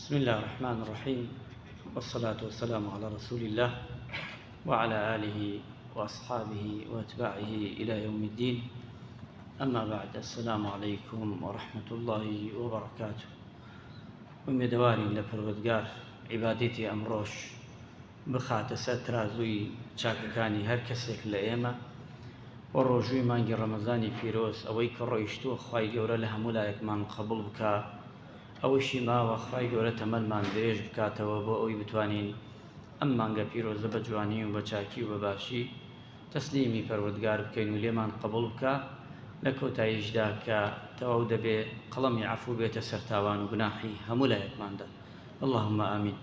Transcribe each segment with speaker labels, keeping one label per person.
Speaker 1: بسم الله الرحمن الرحيم والصلاة والسلام على رسول الله وعلى آله وأصحابه وأتباعه إلى يوم الدين. أما بعد، السلام عليكم ورحمة الله وبركاته. ومدواري لپروردگار عبادتي أمروش بخات سترازوي چاکەکانی هەر کەسێک لە ئێمە و ڕۆژووی مانگی ڕەمەزانی پیرۆز ئەوەی کە ڕۆیشتووە خوای گەورە لە هەموو لایەکمان قبول بکە، ئەوەشی ماوە خوای گەورە تەمەنمان درێژ بکاتەوە بۆ ئەوی بتوانین ئەم مانگە پیرۆزە بە جوانی و بە چاکی و بەباشی تەسلیمی پەروەردگار بکەین و لێمان قبول بکە لە کۆتاییشدا کە تەواو دەبێ قەڵەمی عەفو بێتە سەر تاوان و گوناحی هەموو لایەکماندا. اللهم ئامین.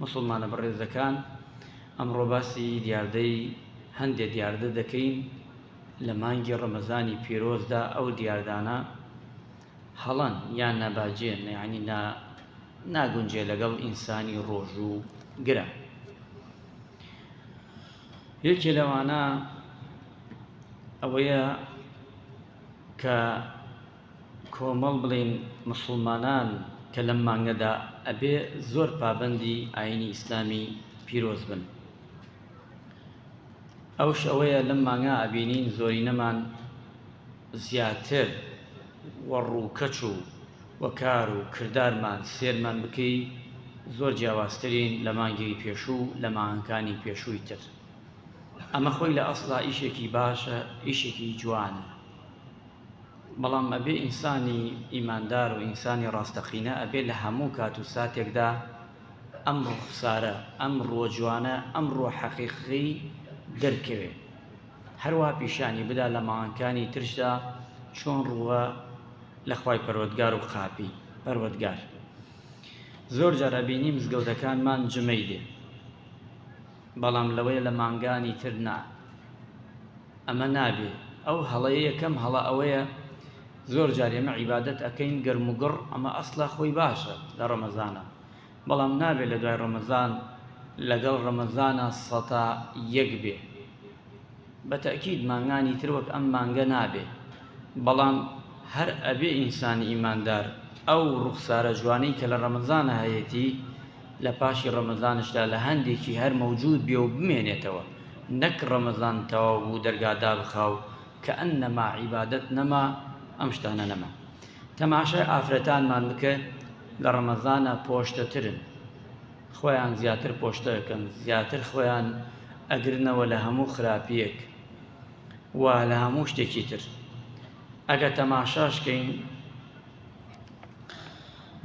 Speaker 1: مسلمانە بەڕێزەکان، ئەمڕۆ باسی دیاردەی هەندێک دیاردە دەکەین لە مانگی ڕەمەزانی پیرۆزدا. ئەو دیاردانە هەڵەن یان نەباجێن، یعنی ناگونجێ لەگەڵ ئینسانی ڕۆژ و گرە. یەکێ لەوانە ئەوەیە کە کۆمەڵ بڵین مسلمانان کە لەم مانگەدا ئەبێ زۆر پابەندی ئاینی ئیسلامی پیرۆز بن. ئەوش ئەوەیە لەم مانگە ئەبینین زۆرینەمان زیاتر وەڕووکەچ و وەکار و کردارمان سێرمان بکەی زۆر جیاوازترین لە مانگی پێشوو لە مانگەکانی پێشووی تر. ئەمە خۆی لە ئەسڵا ئیشێکی باشە، ئیشێکی جوانە، بەڵام ئەبێ ئینسانی ئیماندار و ئینسانی ڕاستەقینە ئەبێ لە هەموو کات و ساتێکدا ئەم ڕوخسارە، ئەم ڕۆجوانە، ئەم ڕۆ حەقیقی دەرکەوێ، هەروە پیشانی بدا لە مانگەکانی ترشدا چۆن ڕووە لە خوای پەروەردگار و قاپی پەروەردگار. زۆر جار ئەبینی مزگەوتەکانمان جمەی دێ، بەڵام لەوەیە لە مانگانی تر نا، ئەمە نابێ. ئەو هەڵەیە یەکەم هەڵە ئەوەیە زۆر جار ئێمە عیبادەت ئەکەین گەرم و گڕ، ئەمە ئەسڵا خۆی باشە لە ڕەمەزانە، بەڵام نابێ لە دوای ڕەمەزان لەگەڵ ڕەمەزانە سەتا یەک بێ. بەتەکید مانگانی تر وەک ئەم مانگە نابێ، بەڵام هەر ئەبێ ئینسانی ئیماندار ئەو ڕوخسارە جوانەی کە لە ڕەمەزانە هەیەتی لە پاشی ڕەمەزانشدا لە هەندێکی هەر مەوجود بێ و بمێنێتەوە، نەک ڕەمەزان تەواو بوو دەرگادا بخاو کە ئەنەما عیبادەت نەما، ئەم شتانە نەما. تەماشای ئافرەتانمان بکە لە ڕەمەزانە پۆشتەترن، خۆیان زیاتر پۆشتە ئەکەن، زیاتر خۆیان ئەگرنەوە لە هەموو خراپیەک و لە هەموو شتێکی تر. ئەگە تەماشاشکەین،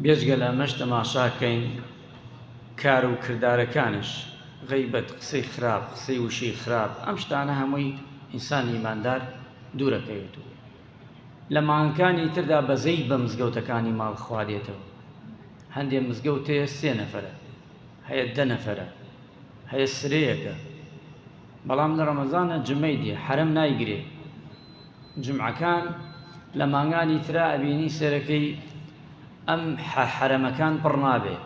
Speaker 1: بێجگە لە ئەمەش تەماشاکەین کار و کردارەکانش، غەیبەت، قسەی خراپ، قسەی وشەی خراپ، ئەم شتانە هەمووی ئینسانی ئیماندار دوورەکەوێت. و لە مانگەکانی تردا بەزەی بە مزگەوتەکانی ماڵخوا دێتەوە. هەندێک مزگەوت هەیە 3 نەفەرە، هەیە 10 نەفەرە، هەیە سرەیەکە، بەڵام لە ڕەمەزانە جمەی دێ، حرەم نایگرێ. جمعەکان لە مانگانی ترا ئەبینی سەرەکەی ئەم حرەمەکان پڕ نابێ،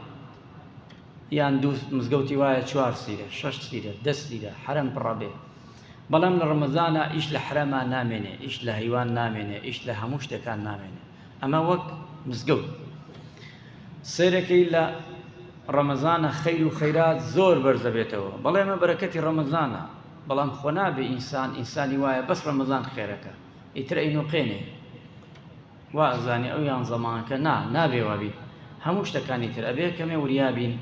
Speaker 1: یان دوو مزگەوتی وایە 4 سیرە، 6 سیرە، 10 سیرە، حرەم پڕە بێ. بەڵام لە ڕەمەزانە ئیش لە حرەما نامێنێ، ئیش لە هەیوان نامێنێ، ئیش لە هەموو شتەکان نامێنێ. ئەمە وەک مزگەوت. سیرەکەی لە ڕەمەزانە خەیر و خەیرات زۆر بەرزە بێتەوە، بەڵێ ئەمە بەرەکەتی ڕەمەزانە، بەڵام خۆ نابێ ئینسانی وایە بەس ڕەمەزان خێرەکە، ئیتر ئەینوقێنێ وا ئەزانێ ئەو یان زەمانکە نابێ وابی. هەموو شتەکانی تر ئەبێ کەمێ وریابین،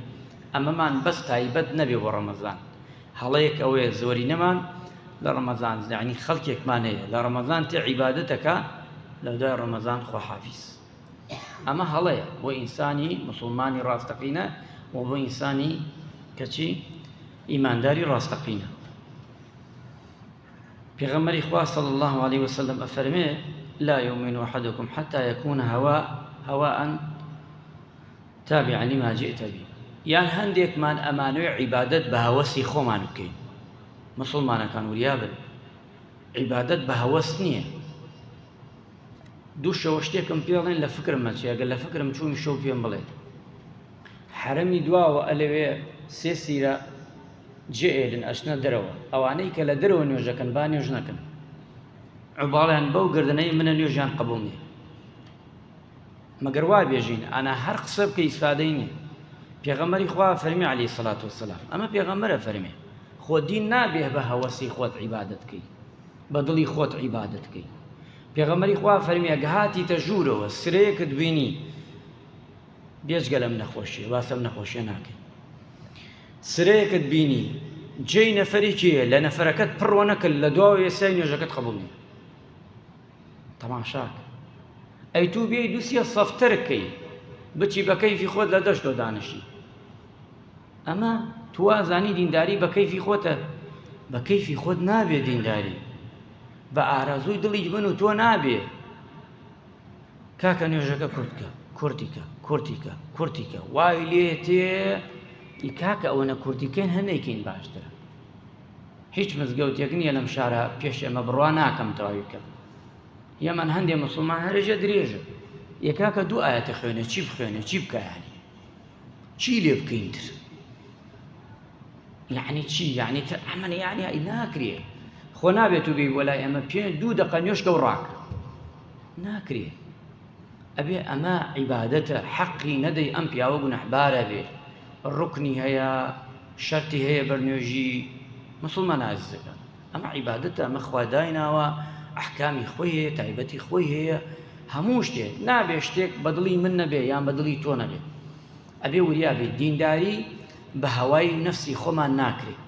Speaker 1: ئەمەمان بەس تایبەت نەبێ بۆ ڕەمەزان. هەڵەیەک ئەوەیە زۆری نەمان لە ڕەمەزان، یعنی خەڵکێکمان هەیە لە ڕەمەزان تێ عیبادەتەکە، لە دوای ڕەمەزان خواحافیز. ئەمە هەڵەیە بۆ ئینسانی مسلمانی ڕاستەقینە و بۆ ئینسانی کەچی ئیمانداری ڕاستەقینە. پێغەمبەری خوا صلی الله عليه وسلم ئەفەرمێ: لا يؤمن أحدكم حتى يكون هواء تابعا لما جئت به. یان هەندێکمان ئەمانوێ عیبادەت بە هەوەسی خۆمان بکەین. مسلمانەکان وریابن، عیبادەت بە هەوەس نییە. دوو شەوە شتێکم پێڵێن لە فکرم مەچێ، ئەگەر لە فکرم چوومی شەو پێم بڵێ حرەمی دواوە ئەلەوێ 3 سیرە جێئێرن ئەچنە دەرەوە، ئەوانەی کە لە دەرەوە نوێژەکەن با نوێژ نەکەن، عوباڵیان بەو گردنەی منە نوێژیان قبوڵ نییە. مەگەر وا بێژین ئەنا هەر قسە بکە ئیسفادەی نییە. پێغەمبەری خوا فەرمی عەلەیهی سەڵات وەسەلام ئەمە پێغەمبەرە فەرمێ خۆ دین نابێ بە هەوەسی خۆت عیبادەت کەی بە دڵی خۆت عیبادەت کەی پێغەمبەری خوا فەرمی ئەگە هاتیتە ژوورەوە سرەیەکت بینی بێجگە لەم نەخۆشیە باسەم نەخۆشیە ناکەی سرەیەکت بینی جێی نەفەری کێیە لە نەفەرەکەت پڕوە نەکرد لە دواوە ئێسای نوێژەکەت قبوڵ نییە تەماشاکە ئەی توو بێی دووسیە سەفتەرکەی بچی بە کەیفی خۆت لە دەشتۆ دانشی ئەمە توازانی دینداری بە کەیفی خۆتە بە کەیفی خۆت نابێ دینداری بە ئارەزووی دڵی من و تۆ نابێ کاکە نوێژەکە کورتکە کورتیکە وای لێ تێ کاکە ئەوەنە کورتیکەین هەندێکین باشترە هیچ مزگەوتێک نییە لەم شارە پێش ئێمە بڕوا ناکەم تەواویکە یەمەن هەندێک موسڵمان هەرێژە درێژە یەکاکە دوو ئاەتە خوێنە چی بخوێنێ چی بکایانی چی لێ بکەینتر یعنی چی یعنی تر ئەمە یعنی ناکرێ خۆ نابێت و بێ وەلای ئەمە پێ دوو دەقە نوێشکە و ڕاکە ناکرێ ئەبێ ئەمە عیبادەتە حەقی نەدەی ئەم پیاوە گونەحبارە بێ ڕوکنی هەیە شەرتی هەیە بەرنوێژی موسڵمان عەزیزەکان ئەمە عیبادەتە ئەمە خوا دایناوە ئەحکامی خۆی هەیە تایبەتی خۆی هەیە هەموو شتێک نابێ شتێک بە دڵی من نەبێ یان بە دڵی تۆ نەبێ ئەبێ وریا بێت دینداری بە هەوای نەفسی خۆمان ناکرێت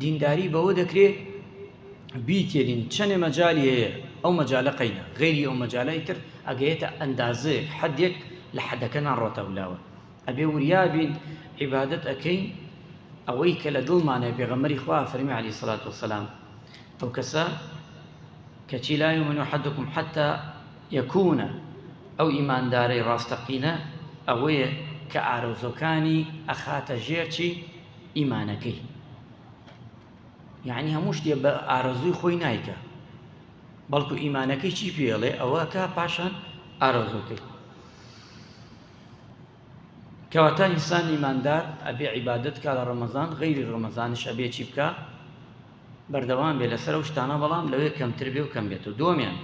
Speaker 1: دینداری بەوە دەکرێت بیتێرین چەندێ مەجالی هەیە ئەو مەجالە قەینە غەیری ئەو مەجالای تر ئەگەیەتە ئەندازەیەک حەدێک لە حەدەکە ناڕۆتە ولاوە ئەبێ وریا بین عیبادەت ئەکەین ئەوەی کە لە دڵمانە پێغەمبەری خوا فەرمی عەلەیهی سەڵات وەسەلام ئەو کەسە کەچی لا یؤمن أحدكم حتى يكون ئەو ئیماندارەی ڕاستەقینە ئەوەیە کە ئارەزۆکانی ئەخاتە ژێر چی ئیمانەکەی یعنی هەموو شتێ بە ئارەزووی خۆی نایکە بەڵکو ئیمانەکەی چی پێڵێ ئەوە کە پاشان ئارەزۆکەی کەواتە ئینسان ئیماندار ئەبێ عیبادەت کا لە ڕەمەزان غەیری ڕەمەزانش ئەبێ چی بکە بەردەوام بێ لەسەر ئەو شتانە بەڵام لەوێ کەمتر بێ و کەم بێتەوە دووەمیان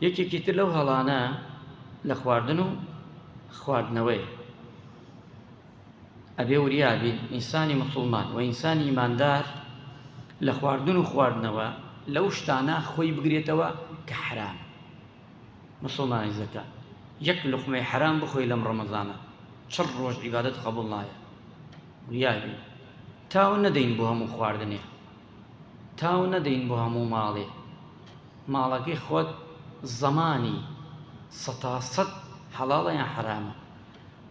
Speaker 1: یەکێکی تر لەو هەڵانە لە خواردن و خواردنەوەی ئەبێ وریا بین ئینسانی موسڵمان و ئینسانی ئیماندار لە خواردن و خواردنەوە لەو شتانە خۆی بگرێتەوە کە حرام موسڵمانی عەزیزەکان یەک لوقمەی حرام بخۆی لەم ڕەمەزانە چڕ ڕۆژ عیبادەت قبوڵ نایە وریا بین تاو نەدەین بۆ هەموو خواردنێ تاو نەدەین بۆ هەموو ماڵێ ماڵەکەی خۆت زەمانی سەتاسەد حەڵاڵە یان حرامە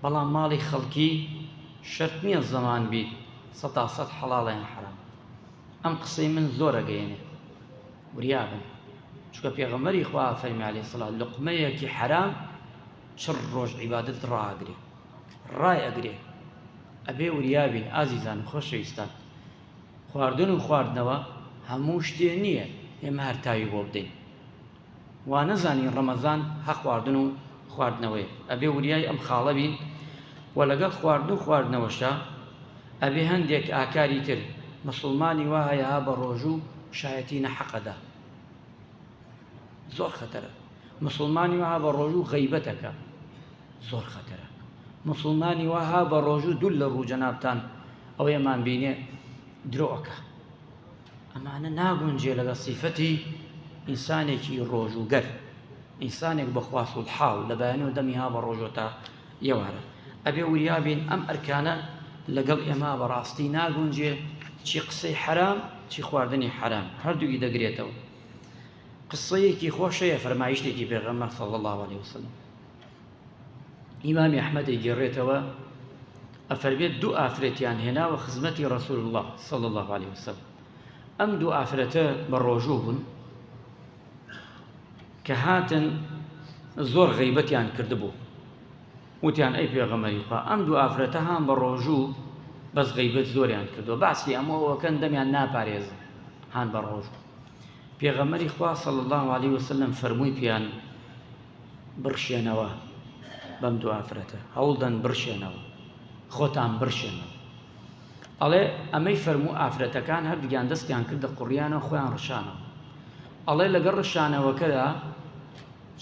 Speaker 1: بەڵام ماڵی خەڵکی شەرت نییە زەمان بیت سەتاسەد حەڵاڵە یان حرام ئەم قسەی من زۆر ئەگەیەنێ وریا بن چونکە پێغەمبەری خوا فەرمی عەلەیهی سەڵات لوقمەیەکی حرام چڕ ڕۆژ عیبادەت ڕائەگرێ ڕای ئەگرێ ئەبێ وریا بین ئازیزان خۆشەویستان خواردن و خواردنەوە هەموو شتێ نییە ئێمە هەر تاوی بۆ بدەین وا نەزانین ڕەمەزان هە خواردن و خواردنەوەی ئەبێ وریای ئەم خاڵە بین و لەگەڵ خواردن و خواردنەوەشە ئەبێ هەندێک ئاکاری تر مسڵمانی وا هەیە ها بە ڕۆژوو شایەتی نەحەقەدا زۆر خەتەرە مسڵمانی وا ها بە ڕۆژوو غەیبەتەکە زۆر خەتەرە مسڵمانی وا ها بە ڕۆژوو دوول لە ڕوو جەنابتان ئەوەیەمان بینێ درۆەکە ئەمانە ناگونجێ لەگە سیفەتی ئینسانێکی ڕۆژوگەر ئینسانێک بەخوا سوڵحاو لە بەیانەوە دەمی ها بە ڕۆژۆ تا ئێوارە ئەبێ وریا بین ئەم ئەرکانە لەگەڵ ئێمە بەڕاستی ناگونجێ چی قسەی حرام چی خواردنی حرام هەردووی دەگرێتەوە قسەیەکی خۆشەیە فەرمایشتێکی پێغەمبەر صلی الله علیه وسلم ئیمامی ئەحمەد ئەیگێڕێتەوە ئەفەرمێت دوو ئافرەتیان هێناوە خزمەتی ڕەسوول الله صلی الله علیه وسلم ئەم دوو ئافرەتە بە ڕۆژوو بوون کە هاتن زۆر غەیبەتیان کردبوو وتیان ئەی پێغەمبەری خوا ئەم دوو ئافرەتە هان بە ڕۆژوو بەس غەیبەت زۆریان کردووە باسی ئەمەوەکەن دەمیان ناپارێزن هان بە ڕۆژوو پێغەمبەری خوا صلی الله علیه وسلم فەرمووی پیان بڕشێنەوە بەم دوو ئافرەتە هەوڵدەن بڕشێنەوە خۆتان بڕشێنەوە ئەڵێ ئەمەی فەرموو ئافرەتەکان هەردووگیان دەستیان کردە قوڕیانە خۆیان ڕشانەوە ئەڵێ لەگەڵ ڕشانەوەکەدا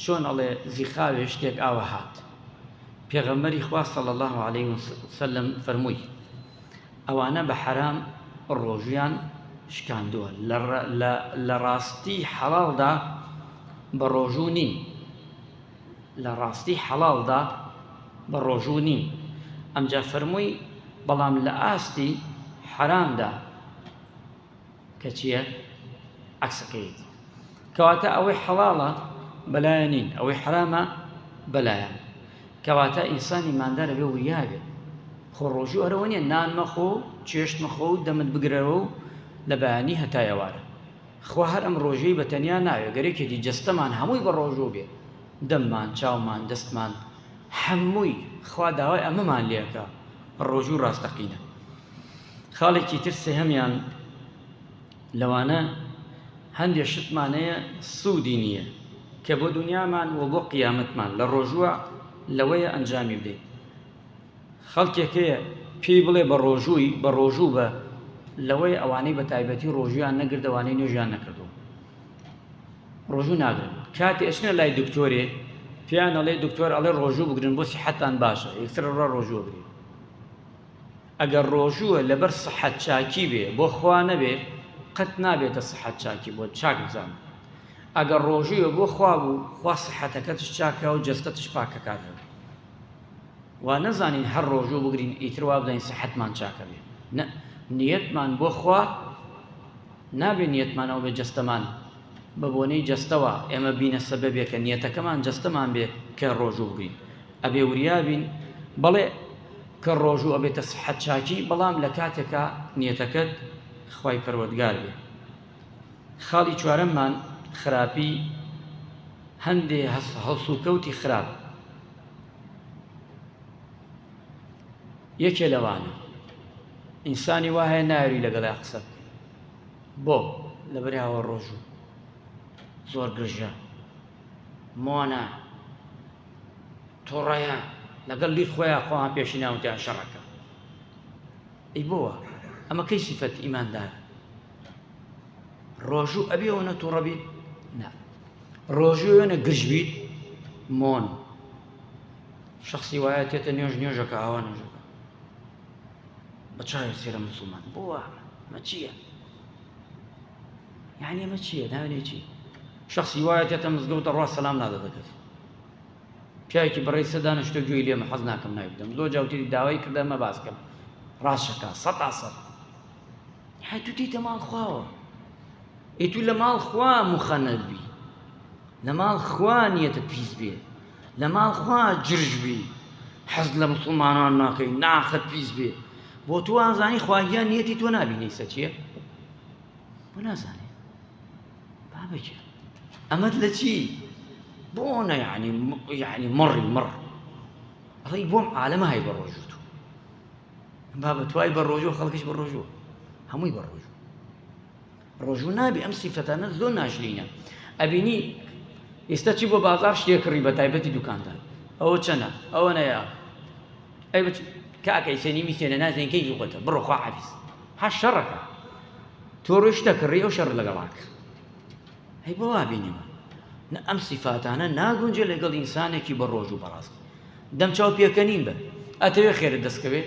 Speaker 1: چۆن ئەڵێ زیخاوێ شتێک ئاوە هات پێغەمبەری خوا صلی الله عليه وسلم فەرمووی ئەوانە بە حەرام ڕۆژیان شکاندووە لە ڕاستی حەڵاڵدا بە ڕۆژوو نین لە ڕاستی حەڵاڵدا بە ڕۆژوو نین ئەمجا فەرمووی بەڵام لە ئاستی حەرامدا کە چییە عەکسەکەیت کەواتە ئەوەی حەڵاڵە بەلایە نین ئەوەی حرامە بەلایەن کەواتە ئینسانی ماندارە بێ وریا بێ خۆ ڕۆژوو ئەرەوە نییە نان مەخۆ چێشت مەخۆ و دەمت بگرەوە و لە بەیانی هەتا ئێوارە خوا هەر ئەم ڕۆژەی بە تەنیا ناوێ گەرێکێکی جەستەمان هەمووی بە ڕۆژوو بێ دەممان چاومان دەستمان هەمووی خوا داوای ئەمەمان لێکە ڕۆژوو ڕاستەقینە خاڵێکی تر سێهەمیان لەوانە هەندێک شتمانەیە سوودی نییە کە بۆ دنیامان و بۆ قیامەتمان لە ڕۆژووە لەوەیە ئەنجامی بدەین خەڵکێکەیە پێی بڵێ بە ڕۆژوو بە لەوەی ئەوانەی بە تایبەتی ڕۆژویان نەگردەوانەی نوێژیان نەکردو ڕۆژوو ناگرن کاتی ئەچنە لای دکتۆرێ پێیان ئەڵێ دکتۆر ئەڵێ ڕۆژوو بگرن بۆ سیحەتان باشە یەکسەر ڕۆژوو بگرین ئەگەر ڕۆژووە لەبەر سەحەت چاکی بێ بۆ خوا نەبێ قەت نابێتە سەحەت چاکی بۆ چاک بزانە ئەگەر ڕۆژووە بۆ خوا بوو خوا سەحەتەکەتش چاکە و جەستەتش پاکەکاتەوە وا نەزانین هەر ڕۆژوو بگرین ئیتر وا بدەین سەحەتمان چاکە بێ نیەتمان بۆ خوا نابێ نیەتمانەوە بێ جەستەمان بە بۆنەی جەستەوە ئێمە بینە سەبەبێکە نیەتەکەمان جەستەمان بێ کە ڕۆژوو بگرین ئەبێ وریابین بەڵێ کە ڕۆژوو ئەبێتە سەحەت چاکی بەڵام لە کاتێکە نیەتەکەت خوای پەروەردگار بێ خاڵی چوارەممان خراپی هەندێ هەڵسوکەوتی خراپ یەکێ لەوانە ئینسانی وایە ناوێری لەگەڵا قسە بۆ لەبەر هاوە ڕۆژوو زۆر گرژە مۆنە تۆڕەیە لەگەڵ لیر خۆیان خۆیان پێشی ناوتیان شەڕەکە ئەی بۆوە ئەمە کەی سیفەت ئیماندارە ڕۆژوو ئەبێەوەنە تووڕە بیت نا ڕۆژوو وێنە گرژ بیت مۆن شخصی وایە تێتە نوێژەکە ئاوا نوێژەکە بە چاوی سێرە موسڵمان بۆوە ئەمە چییە یعنی ئەمە چییە ناوێنێ چی شخصی وایە تێتە مزگەوتە ڕوا سەلام نادەدە کەس پیاوێکی بەڕێی سەدانە شتێک گوێی لێمە حەز ناکەم ناوی بدەم زۆر جاوتری داوای کردە مە باس کەم ڕاستەکە سەد تا سەد تو دیتە ماڵ خواوە تو لە ماڵ خوا مخەنەت بی لە ماڵ خوا نیەتت پیس بێ لە ماڵ خوا جرژ بی حەز لە موسڵمانان ناکەی ناخت پیس بێ بۆ تو ئازانی خواهیان نیەتی تۆ نابینەی سە چییە بۆ نازانێ بابەکە ئەمەت لە چی بۆنە یعنی مڕی مڕ ئەڵی بۆم عالەمە هەی بە ڕۆژوو تو بابە توای بە ڕۆژوو خەڵکیش بە ڕۆژوو هەمووی بە ڕۆژوو ڕۆژوو نابێ ئەم سیفەتانە زۆر ناشرینە ئەبینی ئێستا چی بۆ بازار شتێک کڕی بە تایبەتی دوکاندار ئەوە چەنە ئەوە نەیە ئەی بچ کاکەی سێنی میسێنە نازێن کەیکی خۆتە بڕۆ خوا حەفیز هەش شەڕەکە تۆ ڕۆی شتە کڕی ئەو شەڕ لەگەڵاکە هەی بۆ وابینیمە ئەم سیفاتانە ناگونجێ لەگەڵ ئینسانێکی بە ڕۆژوو بەڕاست دەم چاو پێکەنین بە ئەتەوێ خێرت دەستکەوێ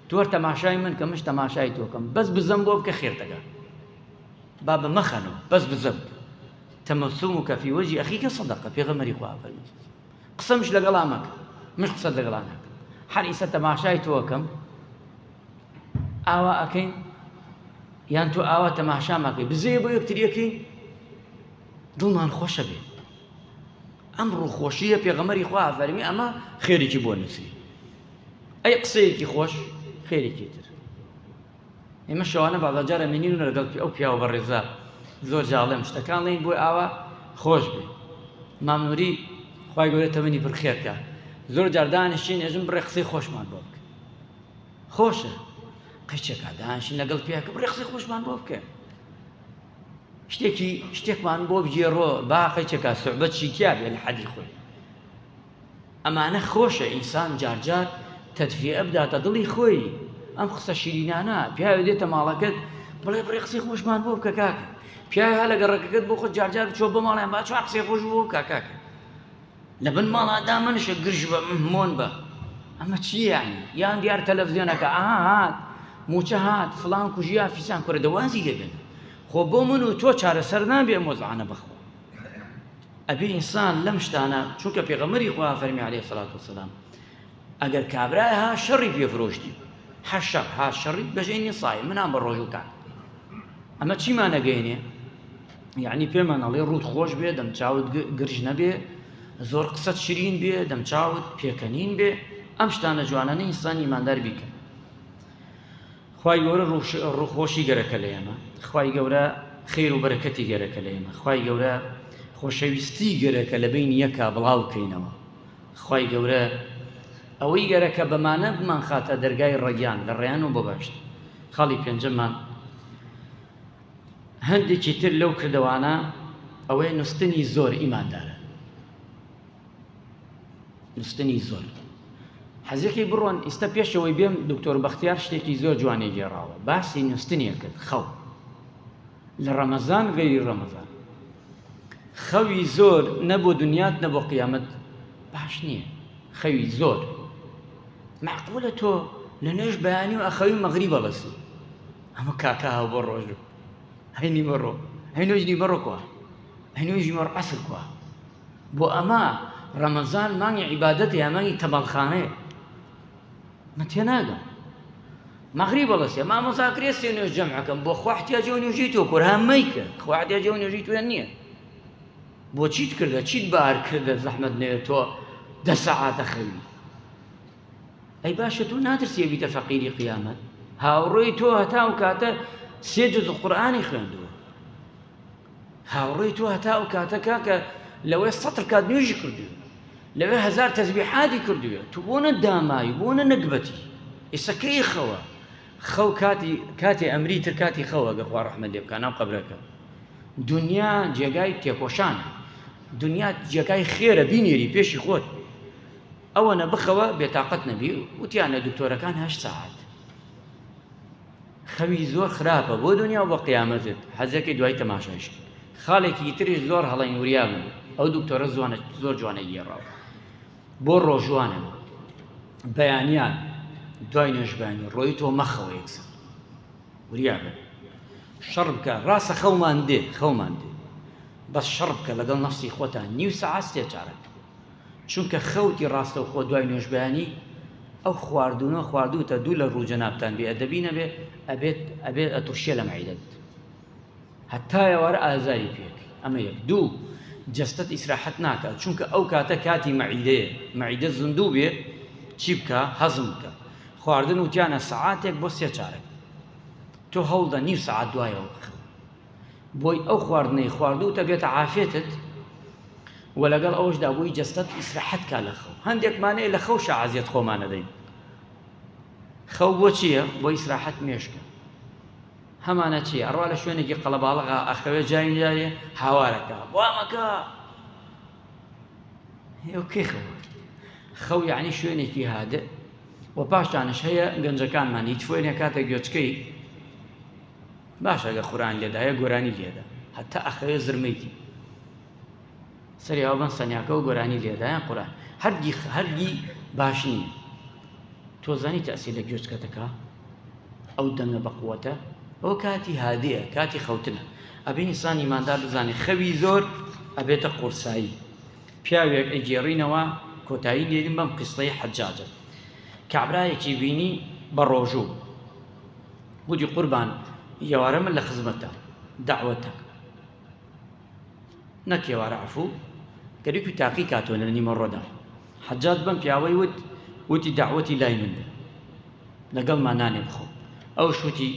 Speaker 1: تۆر تەماشای من کە مش تەماشای تۆکەم بەس بزەم بۆ بکە خێرتەکە با بە مەخەنەوە بەس بزەم تەمەسومك فی وەجهی ئەخیکە صەدەقە پێغەمبەری خوا فەرمووی قسەمش لەگەڵا مەکە مش قسەت لەگەڵا ناکەم هەر ئیسە تەماشای تۆکەم ئاوا ئەکەین یان تۆ ئاوا تەماشا ماکەی بزێ بۆ یەکتریەکەی دڵمان خۆشە بێ ئەم ڕووخۆشیە پێغەمبەری خوا فەرمی ئەمە خێرێکی بۆ نووسی ئەی قسەیەکی خۆش خێرێکی تر ئێمە شەوانە بەڵەجارە مینین و لەگەڵ ئەو پیاوە بەڕێزا زۆر جاڵێم شتەکان لێین بۆی ئاوا خۆش بێ مامنووری خوای گەورە تەمەنی پڕ خێرکە زۆر جار دانیشتین ئێژم بڕێ قسەی خۆشمان بۆ بکە خۆشە قەیچێکا دانیشتین لەگەڵ پیاکە بڕێ قسەی خۆشمان بۆ بکە شتێکمان بۆ بگێڕۆ با قەیچێکا سوحبەت تیا بێ لە حەدی خۆی ئەمانە خۆشە ئینسان جارجار تەدفیە بداتە دڵی خۆی ئەم قسە شیرینانە پیاوێ دێتە ماڵەکەت بڵێ بڕێ قسەی خۆشمان بۆ بکە کاکە پیاوێ هە لە گەڕەکەکەت بۆ خۆت جارجار بچۆ بە ماڵیان با چوار قسەی خۆش بۆ بکە کاکە لە بن ماڵا دامەنشە گرژ بە مۆن بە ئەمە چی یعنی یان دیار تەلەڤیزیۆنەکە هات موچە هات فڵان کوژیا فیسان کوڕە دەوازی لێبن خۆ بۆ من و تۆ چارەسەر نابێ مۆزعانە بەخۆ ئەبێ ئینسان لەم شتانە چونکە پێغەمبەری خوا فەرمی عەلەیهی سەڵات وسەلام ئەگەر کابرای ها شەڕی پێفرۆشتی حەشەر ها شەڕی بەژێنی سای منام بە ڕۆژ و کات ئەمە چیمان نەگەینێ یعنی پێمان ئەڵێ ڕوود خۆش بێ دەم چاوت گرژ نەبێ زۆر قسەت شیرین بێ دەم چاوت پێکەنین بێ ئەم شتانە جوانانە ئینسان ئیماندار بیکە خوای گەورە ڕووخۆشی گەرەکە لە ئێمە خوای گەورە خێر و بەرەکەتی گەرەکە لە ئێمە خوای گەورە خۆشەویستی گەرەکە لە بینی یەکا بڵاو بکەینەوە خوای گەورە ئەوەی گەرەکە بەمانە بمان خاتە دەرگای ڕێگیان لە ڕێیان و بەباشت خاڵی پێنجەممان هەندێکی تر لەو کردەوانە ئەوەی نووسنی زۆر ئیماندارە نووسنی زۆر حەزێکی بڕۆن ئێستا پێشەوەی بێم دکتۆر بەختیار شتێکی زۆر جوانی گێڕاوە باسی نووسنیە کرد خەو لە ڕەمەزان غەیری ڕەمەزان خەوی زۆر نەبۆ دنیات نەبۆ قیامەت باش نییە خەوی زۆر معقولە تۆ لە نوێژ بەیانی و ئەخەوی مەغریب بەڵەسی ئەمە کاکا هاو بۆ ڕۆژ هەینی بەڕۆ هەی نوێژنی بەڕۆ کووە هەی نوێژی مەڕ عەسر کووە بۆ ئەمە ڕەمەزان مانگی عیبادەتی ئەمانی تەمەڵخانەیە من تێناگەم مەغریب بەڵەسێ مامۆساکرێ سێ نوێژ جەمعەکەم بۆ خوا احتیاجی ئەو نوێژی تۆ کورها مەیکە خوا احتیاجی ئەو نوێژی توێن نییە بۆ چیت کردە چیت بەهار کردە زەحمەت نوێ تۆ 10 سەعاتە خەوی ئەی باشە تۆ ناترسیە بیتە فەقیری قیامەت هاوڕێی تۆ هەتا ئەو کاتە 3 جوز قورئانی خوێندووە هاوڕێی تۆ هەتا ئەو کاتەکە کە لەوەی 100 کات نوێژی کردووە لەوێ 1000 تەسبیحاتی کردووە تو بۆ نەدامایی بۆ نەنەکبەتی ئێستا کەی خەوە خەو کاتی ئەمری تر کاتی خەوە گە خوا ڕەحمەت لێ بکە ناو قەبرەکە دنیا جێگای تێکۆشانە دنیا جێگای خێرە بینێری پێشی خۆت ئەوەنە بخەوە بێتاقەت نەبی وتیانە دکتۆرەکان 8 ساعات خەوی زۆر خراپە بۆ دنیا و بۆ قیامەتت حەزەکەی دوای تەماشایش خاڵێکی تریش زۆر هەڵەی وریا بن ئەو دکتۆرە زۆر جوانە گێڕاوە بۆ ڕۆژوانەوە بەیانیان دوای نوێژبانی ڕۆی تۆ مەخەوە یەکسەر وریا بن شەڕ بکە ڕاستە خەومان دێ بەس شەڕ بکە لەگەڵ نەفسی خۆتان نیو سەعات سێ چارەک چونکە خەوتی ڕاستە و خۆ دوای نوێژبانی ئەو خواردوتە دوو لە ڕوو جەنابتان بێ ئەدەبی نەبێ ئەبێت ئەتوشیە لە مەعیدەت هەتا ئێوارە ئازاری پێک ئەمە یەک دوو جەستەت ئیسراحەت ناکات چونکە ئەو کاتە کاتی مەعیدەیە مەعیدە زندوو بێ چی بکە هەزم بکە خواردن وتیانە سەعاتێک بۆ سێ چارەک تۆ هەوڵدە نیو سەعات دوایەوە بۆی ئەو خواردنەی خواردوتە بێتە عافێتت و لەگەڵ ئەوەشدا بووی جەستەت ئیسراحەت کا لە خەو هەندێکمانەیە لە خەو شەعازیەت خۆمانە دەین خەو بۆ چییە بۆ ئیسراحەت مێشکە هەمانە چییە ئەڕوا لە شوێنێکی قەڵەباڵغا ئەخەوێ جایە هاوارەکە بوامەکە ئێوەکەی خەو یعنی شوێنێکی هادە و پاشانش هەیە گەنجەکانمان هیچ فۆینە کاتە گوێچکەی باشە ئەگە قورئان لێدایە گۆرانی لێدا هەتا ئەخەوێ زرمەیتی سەری هاوبەن سەنیاکە و گۆرانی لێدایان قورئان هەرگی باش نییە تۆ زانی تەئسیر لە گوێچکەتەکە ئەو دەنگە بەقووەتە ئەو کاتی هادیە کاتی خەوتنە ئەبێ ئینسان ئیماندار بزانێ خەوی زۆر ئەبێتە قورسایی پیاوێک ئەیگێڕینەوە کۆتایی لێرین بەم قیسڵەی حەجاجە کابرایەکی بینی بە ڕۆژوو گوتی قوربان ئێوارە من لە خزمەتە دەعوەتە نەک ئێوارە عەفوو گەرێکی تاقی کاتۆ لە نیمە ڕۆدا حەجاج بەم پیاوەی وتی دەعوەتی لای مندە لەگەڵمان نانێ بخۆ ئەوش وتی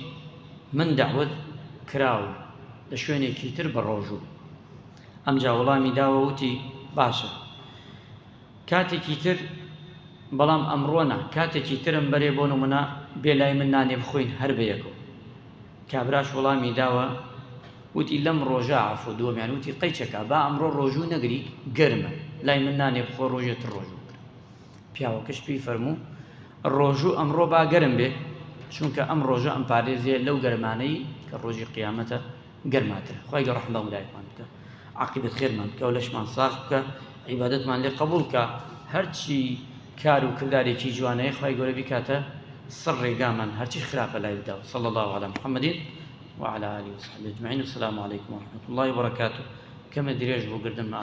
Speaker 1: من دەعوەت کراوە لە شوێنێکی تر بە ڕۆژوو ئەمجا وەڵامی داوە وتی باشە کاتێکی تر بەڵام ئەمڕۆنە کاتێکی ترم بەرێ بۆ نمونە بێ لای من نانێ بخۆین هەر بەیەکەوە کابراش وەڵامی داوە وتی لەم ڕۆژە عەفوو دووەمیان وتی قەیچەکە با ئەمڕۆ ڕۆژوو نەگری گەرمە لای من نانێ بخۆ ڕۆژێتر ڕۆژوو پیاوەکەش پێی فەرموو ڕۆژوو ئەمڕۆ با گەرم بێ چونکە ئەم ڕۆژە ئەم پارێزیە لەو گەرمانەی کە ڕۆژی قیامەتە گەرماترە خوای گە ڕەحمە مولایەکمان بکە عاقبەت خێرمان بکە و لەشمان ساغ بکە عیبادەتمان لێ قبوڵ بکە هەرچی کار و کردارێکی جوانەیە خی گەورە بیکاتە سڕ ڕێگامان هەرچی خراپە لای بدا. صلى الله على محمد وعلى آله وصحبه أجمعين. والسلام عليكم ورحمة الله وبركاته. كما دريج بو قردن ما